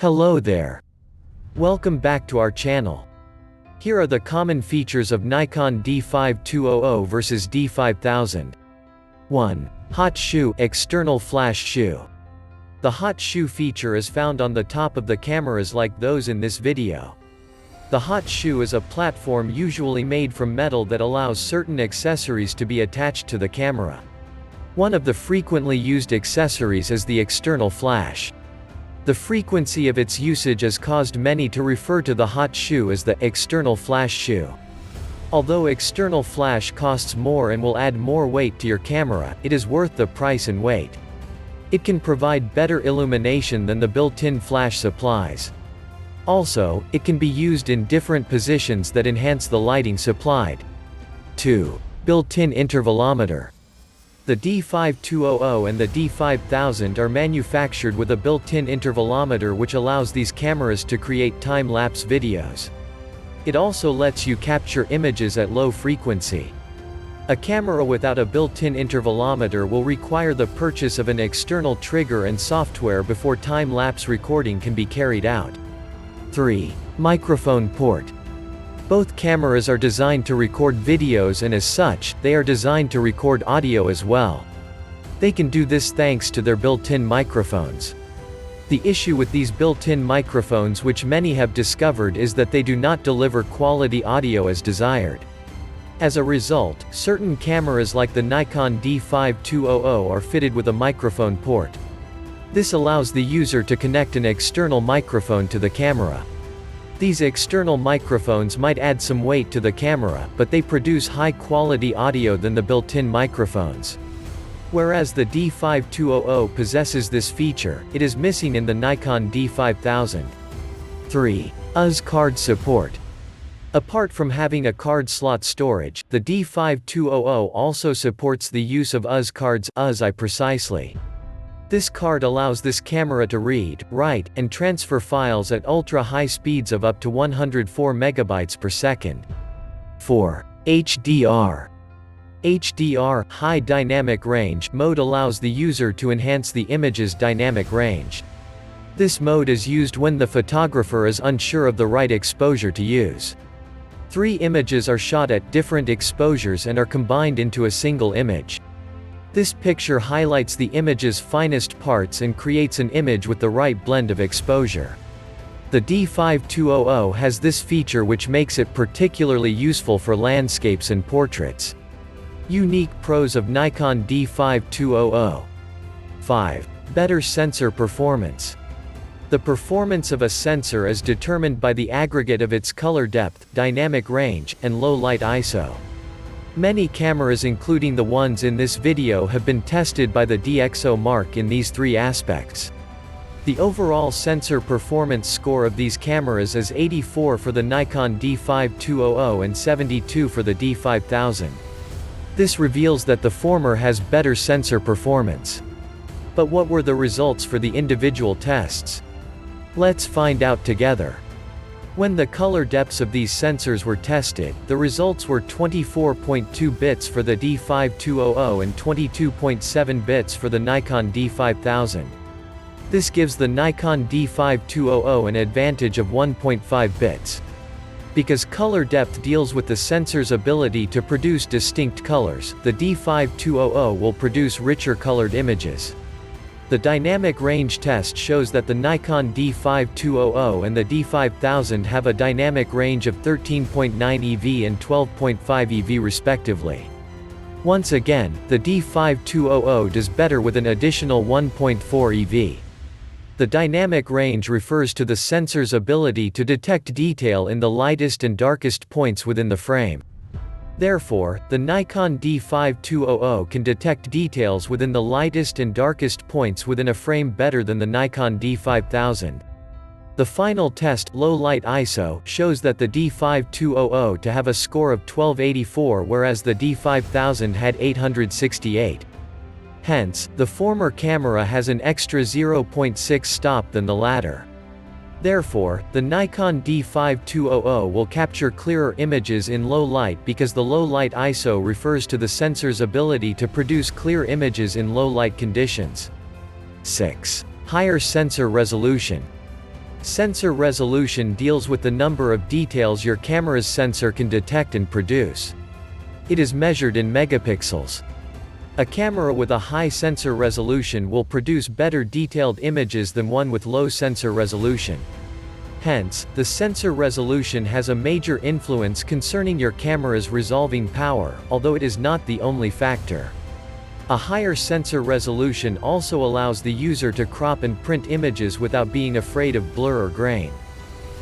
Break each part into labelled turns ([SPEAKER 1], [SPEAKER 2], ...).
[SPEAKER 1] Hello there. Welcome back to our channel. Here are the common features of Nikon D5200 versus D5000. 1. Hot shoe, external flash shoe. The hot shoe feature is found on the top of the cameras like those in this video. The hot shoe is a platform usually made from metal that allows certain accessories to be attached to the camera. One of the frequently used accessories is the external flash. The frequency of its usage has caused many to refer to the hot shoe as the external flash shoe. Although external flash costs more and will add more weight to your camera, it is worth the price and weight. It can provide better illumination than the built-in flash supplies. Also, it can be used in different positions that enhance the lighting supplied. 2. Built-in intervalometer. The D5200 and the D5000 are manufactured with a built-in intervalometer which allows these cameras to create time-lapse videos. It also lets you capture images at low frequency. A camera without a built-in intervalometer will require the purchase of an external trigger and software before time-lapse recording can be carried out. 3. Microphone port. Both cameras are designed to record videos and as such, they are designed to record audio as well. They can do this thanks to their built-in microphones. The issue with these built-in microphones which many have discovered is that they do not deliver quality audio as desired. As a result, certain cameras like the Nikon D5200 are fitted with a microphone port. This allows the user to connect an external microphone to the camera. These external microphones might add some weight to the camera, but they produce high-quality audio than the built-in microphones. Whereas the D5200 possesses this feature, it is missing in the Nikon D5000. 3. USB card support. Apart from having a card slot storage, the D5200 also supports the use of USB cards, USB precisely. This card allows this camera to read, write, and transfer files at ultra-high speeds of up to 104 megabytes per second. 4. HDR. HDR, High Dynamic Range, mode allows the user to enhance the image's dynamic range. This mode is used when the photographer is unsure of the right exposure to use. 3 images are shot at different exposures and are combined into a single image. This picture highlights the image's finest parts and creates an image with the right blend of exposure. The D5200 has this feature which makes it particularly useful for landscapes and portraits. Unique pros of Nikon D5200. 5. Better sensor performance. The performance of a sensor is determined by the aggregate of its color depth, dynamic range, and low light ISO. Many cameras including the ones in this video have been tested by the DxO mark in these 3 aspects. The overall sensor performance score of these cameras is 84 for the Nikon D5200 and 72 for the D5000. This reveals that the former has better sensor performance. But what were the results for the individual tests? Let's find out together. When the color depths of these sensors were tested, the results were 24.2 bits for the D5200 and 22.7 bits for the Nikon D5000. This gives the Nikon D5200 an advantage of 1.5 bits. Because color depth deals with the sensor's ability to produce distinct colors, the D5200 will produce richer colored images. The dynamic range test shows that the Nikon D5200 and the D5000 have a dynamic range of 13.9 eV and 12.5 eV respectively. Once again, the D5200 does better with an additional 1.4 eV. The dynamic range refers to the sensor's ability to detect detail in the lightest and darkest points within the frame. Therefore, the Nikon D5200 can detect details within the lightest and darkest points within a frame better than the Nikon D5000. The final test, low light ISO, shows that the D5200 to have a score of 1284 whereas the D5000 had 868. Hence, the former camera has an extra 0.6 stop than the latter. Therefore, the Nikon D5200 will capture clearer images in low light because the low light ISO refers to the sensor's ability to produce clear images in low light conditions. 6. Higher sensor resolution. Sensor resolution deals with the number of details your camera's sensor can detect and produce. It is measured in megapixels. A camera with a high sensor resolution will produce better detailed images than one with low sensor resolution. Hence, the sensor resolution has a major influence concerning your camera's resolving power, although it is not the only factor. A higher sensor resolution also allows the user to crop and print images without being afraid of blur or grain.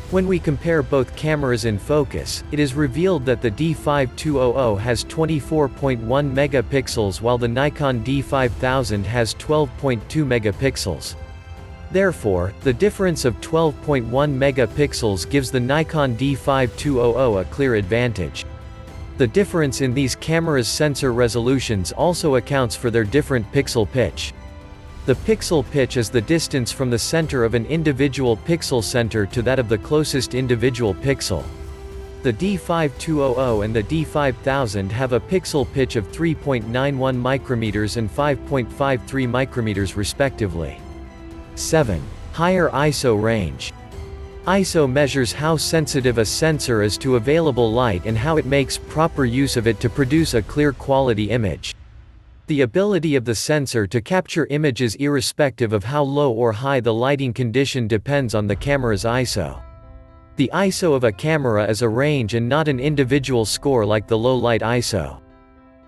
[SPEAKER 1] When we compare both cameras in focus, it is revealed that the D5200 has 24.1 megapixels while the Nikon D5000 has 12.2 megapixels. Therefore, the difference of 12.1 megapixels gives the Nikon D5200 a clear advantage. The difference in these cameras' sensor resolutions also accounts for their different pixel pitch. The pixel pitch is the distance from the center of an individual pixel center to that of the closest individual pixel. The D5200 and the D5000 have a pixel pitch of 3.91 micrometers and 5.53 micrometers respectively. 7. Higher ISO range. ISO measures how sensitive a sensor is to available light and how it makes proper use of it to produce a clear quality image. The ability of the sensor to capture images irrespective of how low or high the lighting condition depends on the camera's ISO. The ISO of a camera is a range and not an individual score like the low light ISO.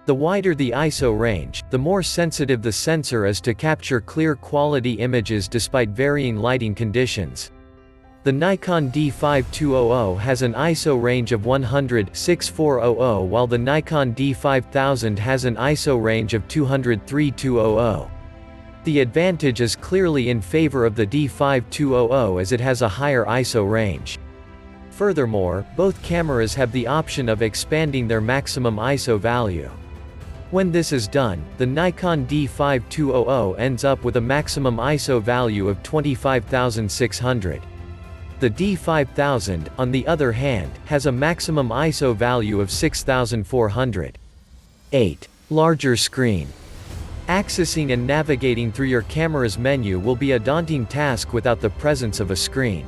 [SPEAKER 1] The wider the ISO range, the more sensitive the sensor is to capture clear quality images despite varying lighting conditions. The Nikon D5200 has an ISO range of 100-6400 while the Nikon D5000 has an ISO range of 200-3200. The advantage is clearly in favor of the D5200 as it has a higher ISO range. Furthermore, both cameras have the option of expanding their maximum ISO value. When this is done, the Nikon D5200 ends up with a maximum ISO value of 25,600. The D5000, on the other hand, has a maximum ISO value of 6,400. 8. Larger screen. Accessing and navigating through your camera's menu will be a daunting task without the presence of a screen.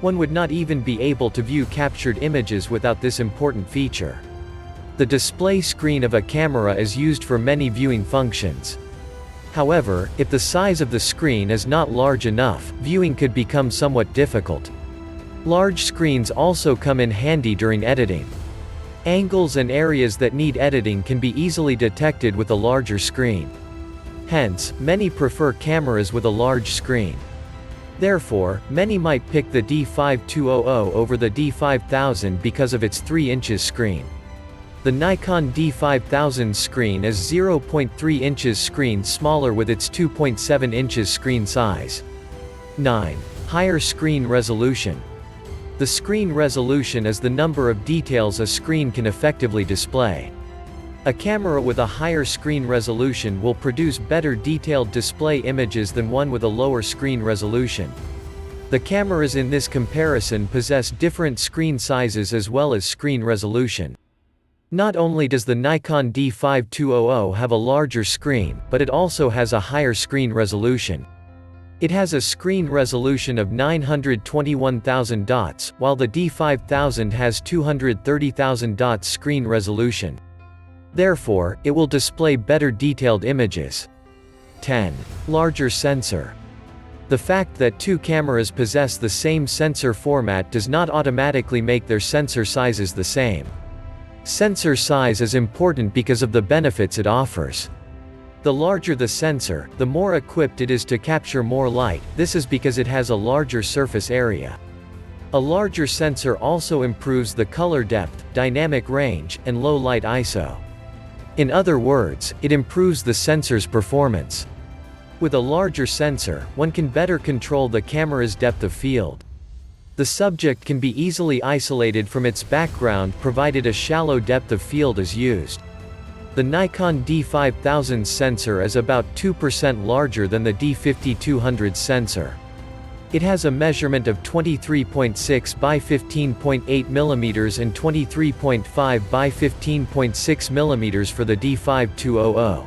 [SPEAKER 1] One would not even be able to view captured images without this important feature. The display screen of a camera is used for many viewing functions. However, if the size of the screen is not large enough, viewing could become somewhat difficult. Large screens also come in handy during editing. Angles and areas that need editing can be easily detected with a larger screen. Hence, many prefer cameras with a large screen. Therefore, many might pick the D5200 over the D5000 because of its 3 inches screen. The Nikon D5000 screen is 0.3 inches screen smaller with its 2.7 inches screen size. 9. Higher screen resolution. The screen resolution is the number of details a screen can effectively display. A camera with a higher screen resolution will produce better detailed display images than one with a lower screen resolution. The cameras in this comparison possess different screen sizes as well as screen resolution. Not only does the Nikon D5200 have a larger screen, but it also has a higher screen resolution. It has a screen resolution of 921,000 dots, while the D5000 has 230,000 dots screen resolution. Therefore, it will display better detailed images. 10. Larger sensor. The fact that two cameras possess the same sensor format does not automatically make their sensor sizes the same. Sensor size is important because of the benefits it offers. The larger the sensor, the more equipped it is to capture more light. This is because it has a larger surface area. A larger sensor also improves the color depth, dynamic range, and low light ISO. In other words, it improves the sensor's performance. With a larger sensor, one can better control the camera's depth of field. The subject can be easily isolated from its background provided a shallow depth of field is used. The Nikon D5000 sensor is about 2% larger than the D5200 sensor. It has a measurement of 23.6 by 15.8 mm and 23.5 by 15.6 mm for the D5200.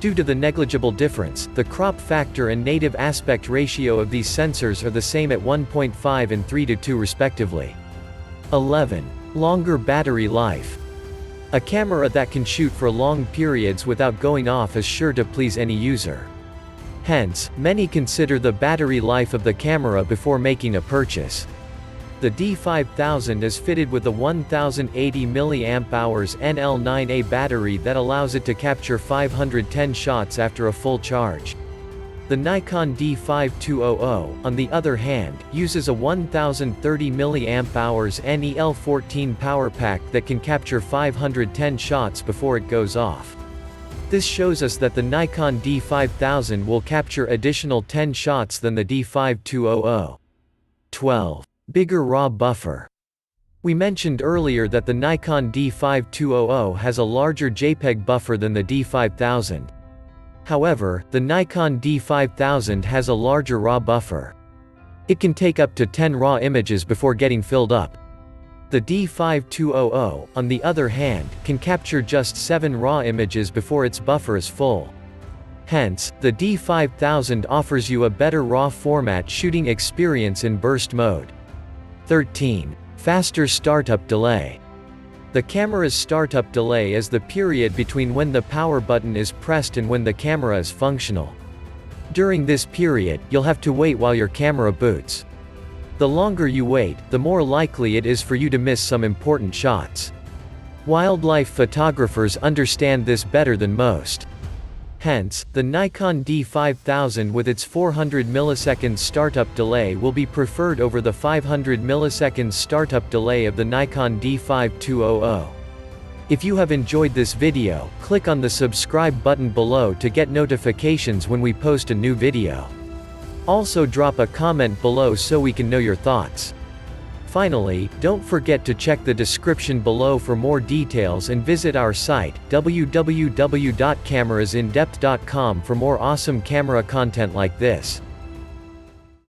[SPEAKER 1] Due to the negligible difference, the crop factor and native aspect ratio of these sensors are the same at 1.5 and 3:2 respectively. 11. Longer battery life. A camera that can shoot for long periods without going off is sure to please any user. Hence, many consider the battery life of the camera before making a purchase. The D5000 is fitted with a 1080 mAh NL9A battery that allows it to capture 510 shots after a full charge. The Nikon D5200, on the other hand, uses a 1030 mAh NEL14 power pack that can capture 510 shots before it goes off. This shows us that the Nikon D5000 will capture additional 10 shots than the D5200. 12. Bigger RAW buffer. We mentioned earlier that the Nikon D5200 has a larger JPEG buffer than the D5000. However, the Nikon D5000 has a larger RAW buffer. It can take up to 10 RAW images before getting filled up. The D5200, on the other hand, can capture just 7 RAW images before its buffer is full. Hence, the D5000 offers you a better RAW format shooting experience in burst mode. 13. Faster startup delay. The camera's startup delay is the period between when the power button is pressed and when the camera is functional. During this period, you'll have to wait while your camera boots. The longer you wait, the more likely it is for you to miss some important shots. Wildlife photographers understand this better than most. Hence, the Nikon D5000 with its 400 ms startup delay will be preferred over the 500 ms startup delay of the Nikon D5200. If you have enjoyed this video, click on the subscribe button below to get notifications when we post a new video. Also drop a comment below so we can know your thoughts. Finally, don't forget to check the description below for more details and visit our site, www.camerasindepth.com for more awesome camera content like this.